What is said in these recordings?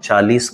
40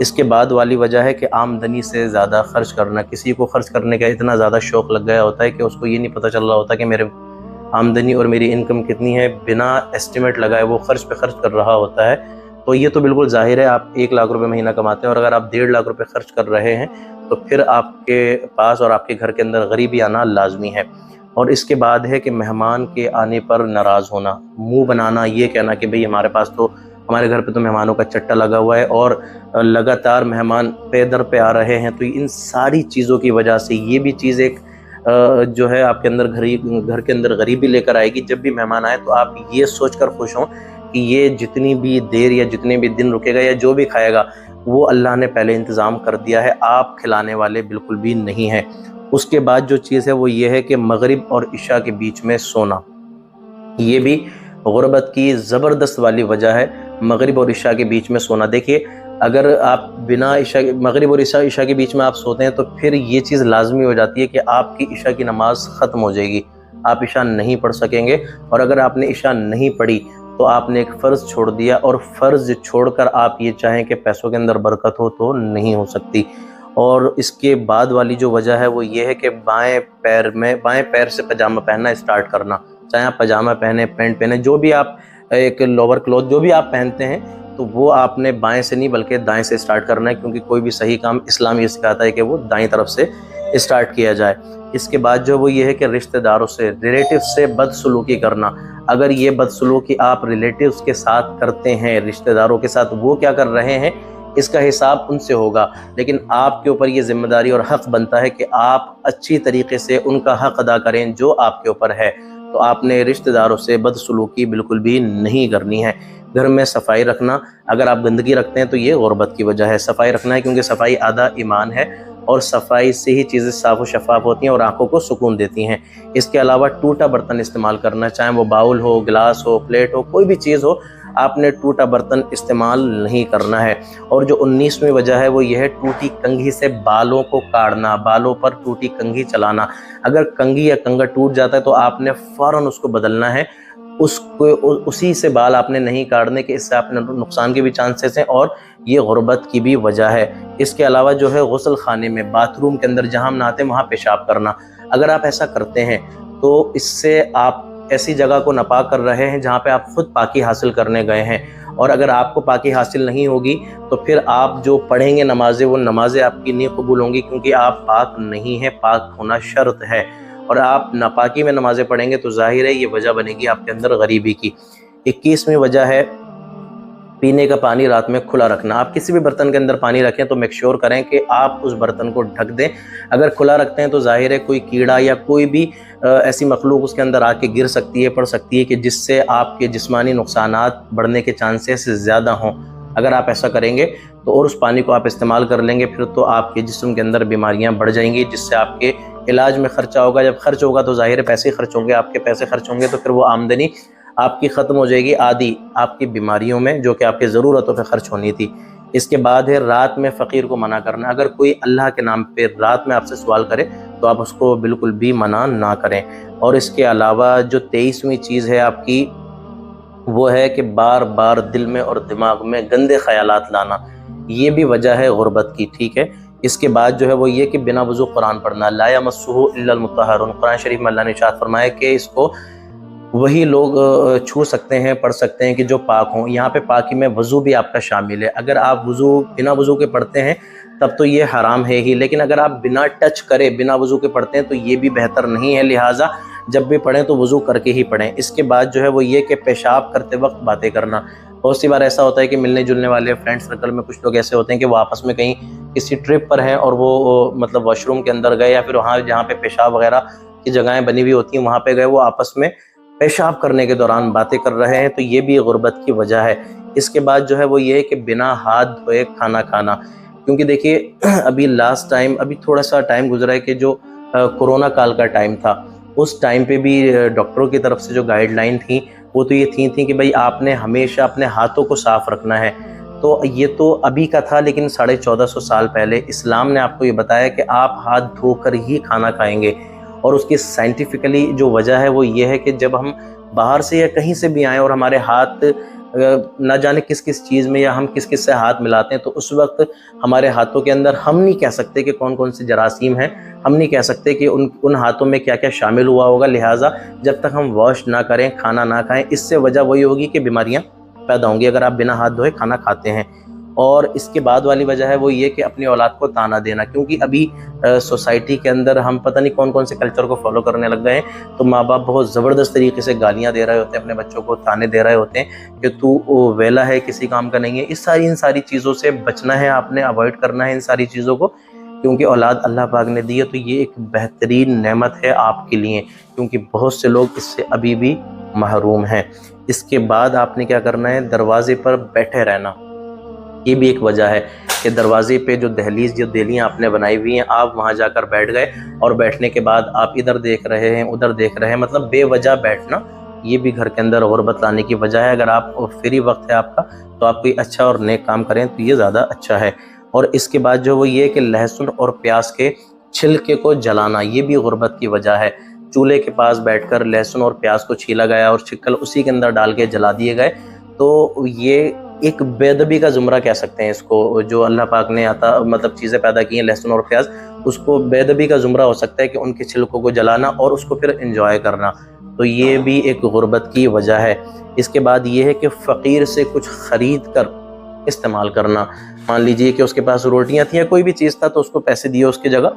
اس کے بعد والی وجہ ہے کہ آمدنی سے زیادہ خرچ کرنا. کسی کو خرچ کرنے کا اتنا زیادہ شوق لگ گیا ہوتا ہے کہ اس کو یہ نہیں پتہ چل رہا ہوتا کہ میرے آمدنی اور میری انکم کتنی ہے، بنا اسٹیمیٹ لگائے وہ خرچ پہ خرچ کر رہا ہوتا ہے. تو یہ تو بالکل ظاہر ہے، آپ 1 لاکھ روپے مہینہ کماتے ہیں اور اگر آپ 1.5 لاکھ روپے خرچ کر رہے ہیں تو پھر آپ کے پاس اور آپ کے گھر کے اندر غریبی آنا لازمی ہے. اور اس کے بعد ہے کہ مہمان کے آنے پر ناراض ہونا، منہ بنانا، یہ کہنا کہ بھئی ہمارے پاس تو ہمارے گھر پہ تو مہمانوں کا چٹا لگا ہوا ہے اور لگاتار مہمان پے در پہ آ رہے ہیں. تو ان ساری چیزوں کی وجہ سے یہ بھی چیز ایک جو ہے آپ کے اندر گھر کے اندر غریبی لے کر آئے گی. جب بھی مہمان آئے تو آپ یہ سوچ کر خوش ہوں کہ یہ جتنی بھی دیر یا جتنے بھی دن رکے گا یا جو بھی کھائے گا وہ اللہ نے پہلے انتظام کر دیا ہے، آپ کھلانے والے بالکل بھی نہیں ہیں. اس کے بعد جو چیز ہے وہ یہ ہے کہ مغرب اور عشاء کے بیچ میں سونا، یہ بھی غربت کی زبردست والی وجہ ہے. مغرب اور عشاء کے بیچ میں سونا، دیکھیے اگر آپ بنا مغرب اور عشاء کے بیچ میں آپ سوتے ہیں تو پھر یہ چیز لازمی ہو جاتی ہے کہ آپ کی عشاء کی نماز ختم ہو جائے گی، آپ عشاء نہیں پڑھ سکیں گے. اور اگر آپ نے عشاء نہیں پڑھی تو آپ نے ایک فرض چھوڑ دیا، اور فرض چھوڑ کر آپ یہ چاہیں کہ پیسوں کے اندر برکت ہو تو نہیں ہو سکتی. اور اس کے بعد والی جو وجہ ہے وہ یہ ہے کہ بائیں پیر سے پاجامہ پہننا اسٹارٹ کرنا. چاہے آپ پاجامہ پہنے، پینٹ پہنے، جو بھی آپ ایک لوور کلوتھ جو بھی آپ پہنتے ہیں تو وہ آپ نے بائیں سے نہیں بلکہ دائیں سے اسٹارٹ کرنا ہے، کیونکہ کوئی بھی صحیح کام اسلام یہ سکھاتا ہے کہ وہ دائیں طرف سے اسٹارٹ کیا جائے. اس کے بعد جو وہ یہ ہے کہ رشتہ داروں سے، ریلیٹیو سے بدسلوکی کرنا. اگر یہ بدسلوکی آپ ریلیٹیوز کے ساتھ کرتے ہیں، رشتہ داروں کے ساتھ، وہ کیا کر رہے ہیں اس کا حساب ان سے ہوگا، لیکن آپ کے اوپر یہ ذمہ داری اور حق بنتا ہے کہ آپ اچھی طریقے سے ان کا حق ادا کریں جو آپ کے اوپر ہے. تو آپ نے رشتہ داروں سے بدسلوکی بالکل بھی نہیں کرنی ہے. گھر میں صفائی رکھنا، اگر آپ گندگی رکھتے ہیں تو یہ غربت کی وجہ ہے. صفائی رکھنا ہے کیونکہ صفائی آدھا ایمان ہے، اور صفائی سے ہی چیزیں صاف و شفاف ہوتی ہیں اور آنکھوں کو سکون دیتی ہیں. اس کے علاوہ ٹوٹا برتن استعمال کرنا، چاہے وہ باؤل ہو، گلاس ہو، پلیٹ ہو، کوئی بھی چیز ہو، آپ نے ٹوٹا برتن استعمال نہیں کرنا ہے. اور جو 19ویں وجہ ہے وہ یہ ہے ٹوٹی کنگھی سے بالوں کو کاٹنا، بالوں پر ٹوٹی کنگھی چلانا. اگر کنگھی یا کنگا ٹوٹ جاتا ہے تو آپ نے فوراً اس کو بدلنا ہے، اسی سے بال آپ نے نہیں کاٹنے کہ اس سے آپ نے نقصان کے بھی چانسز ہیں اور یہ غربت کی بھی وجہ ہے. اس کے علاوہ جو ہے غسل خانے میں، باتھ روم کے اندر جہاں ہم نہاتے ہیں وہاں پیشاب کرنا. اگر آپ ایسا کرتے ہیں تو اس سے آپ ایسی جگہ کو ناپاک کر رہے ہیں جہاں پہ آپ خود پاکی حاصل کرنے گئے ہیں. اور اگر آپ کو پاکی حاصل نہیں ہوگی تو پھر آپ جو پڑھیں گے نمازیں، وہ نمازیں آپ کی نہیں قبول ہوں گی، کیونکہ آپ پاک نہیں ہیں. پاک ہونا شرط ہے، اور آپ ناپاکی میں نمازیں پڑھیں گے تو ظاہر ہے یہ وجہ بنے گی آپ کے اندر غریبی کی. 21ویں وجہ ہے پینے کا پانی رات میں کھلا رکھنا. آپ کسی بھی برتن کے اندر پانی رکھیں تو میک شور کریں کہ آپ اس برتن کو ڈھک دیں. اگر کھلا رکھتے ہیں تو ظاہر ہے کوئی کیڑا یا کوئی بھی ایسی مخلوق اس کے اندر آ کے گر سکتی ہے، پڑ سکتی ہے، کہ جس سے آپ کے جسمانی نقصانات بڑھنے کے چانسز زیادہ ہوں. اگر آپ ایسا کریں گے تو اور اس پانی کو آپ استعمال کر لیں گے پھر تو آپ کے جسم کے اندر بیماریاں بڑھ جائیں گی، جس سے آپ کے علاج میں خرچہ ہوگا. جب خرچ ہوگا تو ظاہر ہے پیسے خرچ ہوں گے، آپ کے پیسے خرچ ہوں گے تو پھر وہ آمدنی آپ کی ختم ہو جائے گی آدھی آپ کی بیماریوں میں جو کہ آپ کی ضرورتوں پہ خرچ ہونی تھی. اس کے بعد ہے رات میں فقیر کو منع کرنا. اگر کوئی اللہ کے نام پہ رات میں آپ سے سوال کرے تو آپ اس کو بالکل بھی منع نہ کریں. اور اس کے علاوہ جو 23ویں چیز ہے آپ کی وہ ہے کہ بار بار دل میں اور دماغ میں گندے خیالات لانا. یہ بھی وجہ ہے غربت کی، ٹھیک ہے. اس کے بعد جو ہے وہ یہ کہ بنا وضو قرآن پڑھنا. لا یمسہ الا المطہرون، قرآن شریف میں اللہ نے ارشاد فرمایا کہ اس کو وہی لوگ چھو سکتے ہیں، پڑھ سکتے ہیں کہ جو پاک ہوں. یہاں پہ پاکی میں وضو بھی آپ کا شامل ہے. اگر آپ وضو بنا وضو کے پڑھتے ہیں تب تو یہ حرام ہے ہی، لیکن اگر آپ بنا ٹچ کرے بنا وضو کے پڑھتے ہیں تو یہ بھی بہتر نہیں ہے. لہٰذا جب بھی پڑھیں تو وضو کر کے ہی پڑھیں. اس کے بعد جو ہے وہ یہ کہ پیشاب کرتے وقت باتیں کرنا. بہت سی بار ایسا ہوتا ہے کہ ملنے جلنے والے فرینڈ سرکل میں کچھ لوگ ایسے ہوتے ہیں کہ وہ آپس میں کہیں کسی ٹرپ پر ہیں اور وہ مطلب واش روم کے اندر گئے یا پھر وہاں جہاں پہ پیشاب وغیرہ کی جگہیں بنی ہوئی ہوتی ہیں وہاں پہ گئے، وہ آپس میں پیشاب کرنے کے دوران باتیں کر رہے ہیں، تو یہ بھی غربت کی وجہ ہے. اس کے بعد جو ہے وہ یہ ہے کہ بنا ہاتھ دھوئے کھانا کھانا. کیونکہ دیکھیے ابھی لاسٹ ٹائم ابھی تھوڑا سا ٹائم گزرا ہے کہ جو کرونا کال کا ٹائم تھا، اس ٹائم پہ بھی ڈاکٹروں کی طرف سے جو گائیڈ لائن تھیں وہ تو یہ تھیں کہ بھئی آپ نے ہمیشہ اپنے ہاتھوں کو صاف رکھنا ہے. تو یہ تو ابھی کا تھا، لیکن 1450 سال پہلے اسلام نے آپ کو یہ بتایا کہ آپ ہاتھ دھو کر ہی کھانا کھائیں گے. اور اس کی سائنٹیفکلی جو وجہ ہے وہ یہ ہے کہ جب ہم باہر سے یا کہیں سے بھی آئیں اور ہمارے ہاتھ نہ جانے کس کس چیز میں یا ہم کس کس سے ہاتھ ملاتے ہیں، تو اس وقت ہمارے ہاتھوں کے اندر ہم نہیں کہہ سکتے کہ کون کون سے جراثیم ہیں، ہم نہیں کہہ سکتے کہ ان ہاتھوں میں کیا کیا شامل ہوا ہوگا، لہٰذا جب تک ہم واش نہ کریں، کھانا نہ کھائیں، اس سے وجہ وہی ہوگی کہ بیماریاں پیدا ہوں گی اگر آپ بنا ہاتھ دھوئے کھانا کھاتے ہیں۔ اور اس کے بعد والی وجہ ہے وہ یہ کہ اپنی اولاد کو تانا دینا، کیونکہ ابھی سوسائٹی کے اندر ہم پتہ نہیں کون کون سے کلچر کو فالو کرنے لگ گئے ہیں، تو ماں باپ بہت زبردست طریقے سے گالیاں دے رہے ہوتے ہیں اپنے بچوں کو، تانے دے رہے ہوتے ہیں کہ تو ویلا ہے، کسی کام کا نہیں ہے۔ ان ساری چیزوں سے بچنا ہے، آپ نے اوائڈ کرنا ہے ان ساری چیزوں کو، کیونکہ اولاد اللہ پاک نے دی ہے تو یہ ایک بہترین نعمت ہے آپ کے لیے، کیونکہ بہت سے لوگ اس سے ابھی بھی محروم ہیں۔ اس کے بعد آپ نے کیا کرنا ہے، دروازے پر بیٹھے رہنا۔ یہ بھی ایک وجہ ہے کہ دروازے پہ جو دہلیز، جو دہلیاں آپ نے بنائی ہوئی ہیں، آپ وہاں جا کر بیٹھ گئے اور بیٹھنے کے بعد آپ ادھر دیکھ رہے ہیں، ادھر دیکھ رہے ہیں، مطلب بے وجہ بیٹھنا، یہ بھی گھر کے اندر غربت لانے کی وجہ ہے۔ اگر آپ فری وقت ہے آپ کا تو آپ کوئی اچھا اور نیک کام کریں تو یہ زیادہ اچھا ہے۔ اور اس کے بعد جو وہ یہ کہ لہسن اور پیاز کے چھلکے کو جلانا، یہ بھی غربت کی وجہ ہے۔ چولہے کے پاس بیٹھ کر لہسن اور پیاز کو چھیلا گیا اور چھکل اسی کے اندر ڈال کے جلا دیے گئے، تو یہ ایک بے ادبی کا زمرہ کہہ سکتے ہیں اس کو، جو اللہ پاک نے مطلب چیزیں پیدا کی ہیں لہسن اور پیاز، اس کو بے ادبی کا زمرہ ہو سکتا ہے کہ ان کے چھلکوں کو جلانا اور اس کو پھر انجوائے کرنا، تو یہ بھی ایک غربت کی وجہ ہے۔ اس کے بعد یہ ہے کہ فقیر سے کچھ خرید کر استعمال کرنا، مان لیجئے کہ اس کے پاس روٹیاں تھیں یا کوئی بھی چیز تھا تو اس کو پیسے دیے اس کی جگہ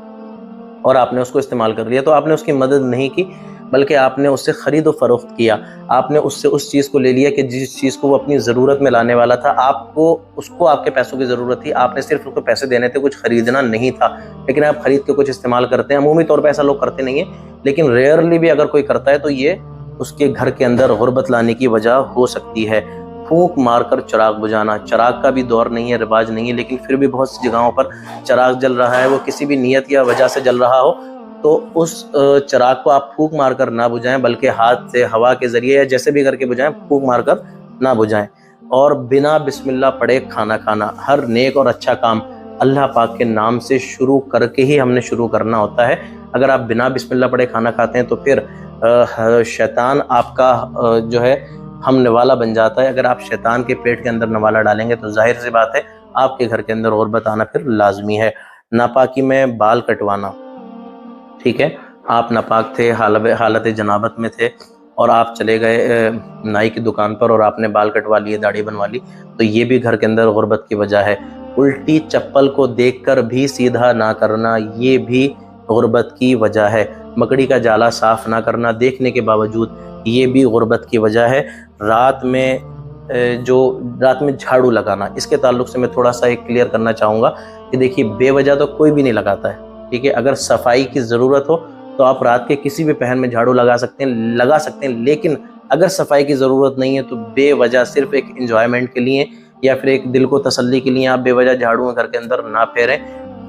اور آپ نے اس کو استعمال کر لیا، تو آپ نے اس کی مدد نہیں کی بلکہ آپ نے اس سے خرید و فروخت کیا، آپ نے اس سے اس چیز کو لے لیا کہ جس چیز کو وہ اپنی ضرورت میں لانے والا تھا، اس کو آپ کے پیسوں کی ضرورت تھی، آپ نے صرف اس کو پیسے دینے تھے، کچھ خریدنا نہیں تھا، لیکن آپ خرید کے کچھ استعمال کرتے ہیں۔ عمومی طور پہ ایسا لوگ کرتے نہیں ہیں، لیکن ریئرلی بھی اگر کوئی کرتا ہے تو یہ اس کے گھر کے اندر غربت لانے کی وجہ ہو سکتی ہے۔ پھونک مار کر چراغ بجھانا، چراغ کا بھی دور نہیں ہے، رواج نہیں ہے، لیکن پھر بھی بہت سی جگہوں پر چراغ جل رہا ہے، وہ کسی بھی نیت یا وجہ سے جل رہا ہو تو اس چراغ کو آپ پھونک مار کر نہ بجھائیں، بلکہ ہاتھ سے ہوا کے ذریعے یا جیسے بھی کر کے بجھائیں، پھونک مار کر نہ بجھائیں۔ اور بنا بسم اللہ پڑھے کھانا کھانا، ہر نیک اور اچھا کام اللہ پاک کے نام سے شروع کر کے ہی ہم نے شروع کرنا ہوتا ہے۔ اگر آپ بنا بسم اللہ پڑھے کھانا کھاتے ہیں تو پھر شیطان آپ کا جو ہے ہم نوالا بن جاتا ہے۔ اگر آپ شیطان کے پیٹ کے اندر نوالا ڈالیں گے تو ظاہر سی بات ہے آپ کے گھر کے اندر غربت آنا پھر لازمی ہے۔ ناپاکی میں بال کٹوانا، ٹھیک ہے، آپ ناپاک تھے، حالت جنابت میں تھے اور آپ چلے گئے نائی کی دکان پر اور آپ نے بال کٹوا لیے، داڑھی بنوا لی، تو یہ بھی گھر کے اندر غربت کی وجہ ہے۔ الٹی چپل کو دیکھ کر بھی سیدھا نہ کرنا، یہ بھی غربت کی وجہ ہے۔ مکڑی کا جالا صاف نہ کرنا دیکھنے کے باوجود، یہ بھی غربت کی وجہ ہے۔ رات میں جھاڑو لگانا، اس کے تعلق سے میں تھوڑا سا ایک کلیئر کرنا چاہوں گا کہ دیکھیے بے وجہ تو کوئی بھی نہیں لگاتا ہے، ٹھیک ہے، اگر صفائی کی ضرورت ہو تو آپ رات کے کسی بھی پہر میں جھاڑو لگا سکتے ہیں، لیکن اگر صفائی کی ضرورت نہیں ہے تو بے وجہ صرف ایک انجوائمنٹ کے لیے یا پھر ایک دل کو تسلی کے لیے آپ بے وجہ جھاڑو گھر کے اندر نہ پھیریں،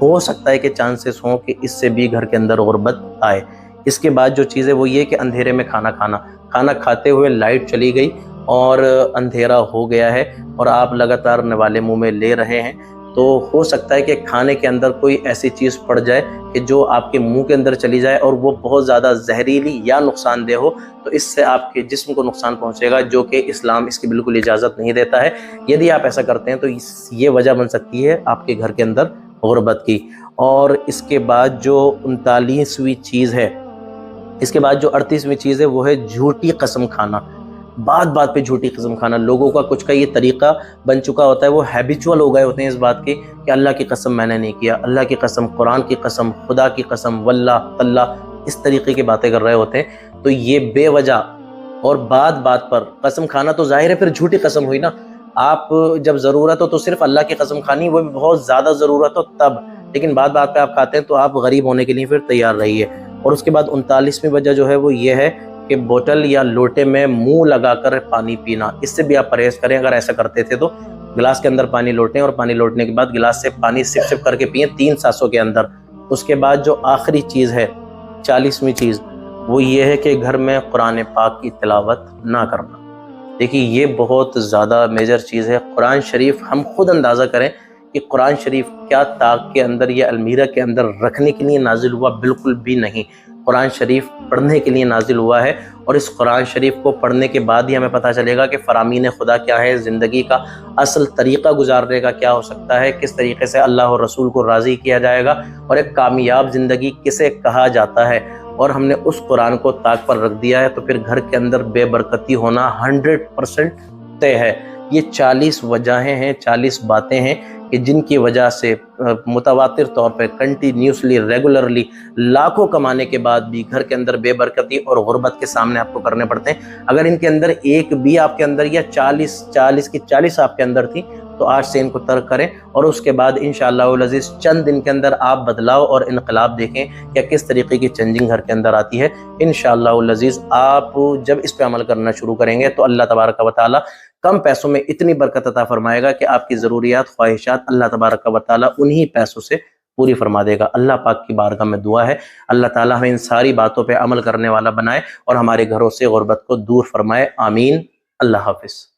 ہو سکتا ہے کہ چانسز ہوں کہ اس سے بھی گھر کے اندر غربت آئے۔ اس کے بعد جو چیز ہے وہ یہ کہ اندھیرے میں کھانا کھاتے ہوئے لائٹ چلی گئی اور اندھیرا ہو گیا ہے اور آپ لگاتار نوالے منہ میں لے رہے ہیں، تو ہو سکتا ہے کہ کھانے کے اندر کوئی ایسی چیز پڑ جائے کہ جو آپ کے منہ کے اندر چلی جائے اور وہ بہت زیادہ زہریلی یا نقصان دہ ہو، تو اس سے آپ کے جسم کو نقصان پہنچے گا، جو کہ اسلام اس کی بالکل اجازت نہیں دیتا ہے۔ یدی آپ ایسا کرتے ہیں تو یہ وجہ بن سکتی ہے آپ کے گھر کے اندر غربت کی۔ اور اس کے بعد جو 39ویں چیز ہے، اس کے بعد جو 38ویں چیز ہے وہ ہے جھوٹی قسم کھانا۔ بات پہ جھوٹی قسم کھانا، لوگوں کا کچھ کا یہ طریقہ بن چکا ہوتا ہے، وہ ہیبیچول ہو گئے ہوتے ہیں اس بات کے کہ اللہ کی قسم میں نے نہیں کیا، اللہ کی قسم، قرآن کی قسم، خدا کی قسم، واللہ تاللہ، اس طریقے کی باتیں کر رہے ہوتے ہیں۔ تو یہ بے وجہ اور بات پر قسم کھانا تو ظاہر ہے پھر جھوٹی قسم ہوئی نا۔ آپ جب ضرورت ہو تو صرف اللہ کی قسم کھانی، وہ بھی بہت زیادہ ضرورت ہو تب، لیکن بات پہ آپ کھاتے ہیں تو آپ غریب ہونے کے لیے پھر تیار رہیے۔ اور اس کے بعد 39ویں وجہ جو ہے وہ یہ ہے کہ بوتل یا لوٹے میں منہ لگا کر پانی پینا، اس سے بھی آپ پرہیز کریں۔ اگر ایسا کرتے تھے تو گلاس کے اندر پانی لوٹیں اور پانی لوٹنے کے بعد گلاس سے پانی سپ کر کے پئیں 3 سانسوں کے اندر۔ اس کے بعد جو آخری چیز ہے، 40ویں چیز، وہ یہ ہے کہ گھر میں قرآن پاک کی تلاوت نہ کرنا۔ دیکھیے یہ بہت زیادہ میجر چیز ہے۔ قرآن شریف ہم خود اندازہ کریں کہ قرآن شریف کیا طاق کے اندر یا المیرہ کے اندر رکھنے کے لیے نازل ہوا، بالکل بھی نہیں۔ قرآن شریف پڑھنے کے لیے نازل ہوا ہے، اور اس قرآن شریف کو پڑھنے کے بعد ہی ہمیں پتہ چلے گا کہ فرامین خدا کیا ہے، زندگی کا اصل طریقہ گزارنے کا کیا ہو سکتا ہے، کس طریقے سے اللہ اور رسول کو راضی کیا جائے گا، اور ایک کامیاب زندگی کسے کہا جاتا ہے۔ اور ہم نے اس قرآن کو طاق پر رکھ دیا ہے تو پھر گھر کے اندر بے برکتی ہونا 100% طے ہے۔ یہ 40 وجہیں ہیں، 40 باتیں ہیں کہ جن کی وجہ سے متواتر طور پہ کنٹینیوسلی ریگولرلی لاکھوں کمانے کے بعد بھی گھر کے اندر بے برکتی اور غربت کے سامنے آپ کو کرنے پڑتے ہیں۔ اگر ان کے اندر ایک بھی آپ کے اندر یا 40 کی 40 آپ کے اندر تھی تو آج سے ان کو ترک کریں، اور اس کے بعد انشاءاللہ العزیز چند دن کے اندر آپ بدلاؤ اور انقلاب دیکھیں کہ کس طریقے کی چینجنگ گھر کے اندر آتی ہے۔ انشاءاللہ العزیز آپ جب اس پہ عمل کرنا شروع کریں گے تو اللہ تبارک و تعالی کم پیسوں میں اتنی برکت عطا فرمائے گا کہ آپ کی ضروریات، خواہشات اللہ تبارک و تعالی انہی پیسوں سے پوری فرما دے گا۔ اللہ پاک کی بارگاہ میں دعا ہے اللہ تعالی ہمیں ان ساری باتوں پہ عمل کرنے والا بنائے اور ہمارے گھروں سے غربت کو دور فرمائے، آمین۔ اللہ حافظ۔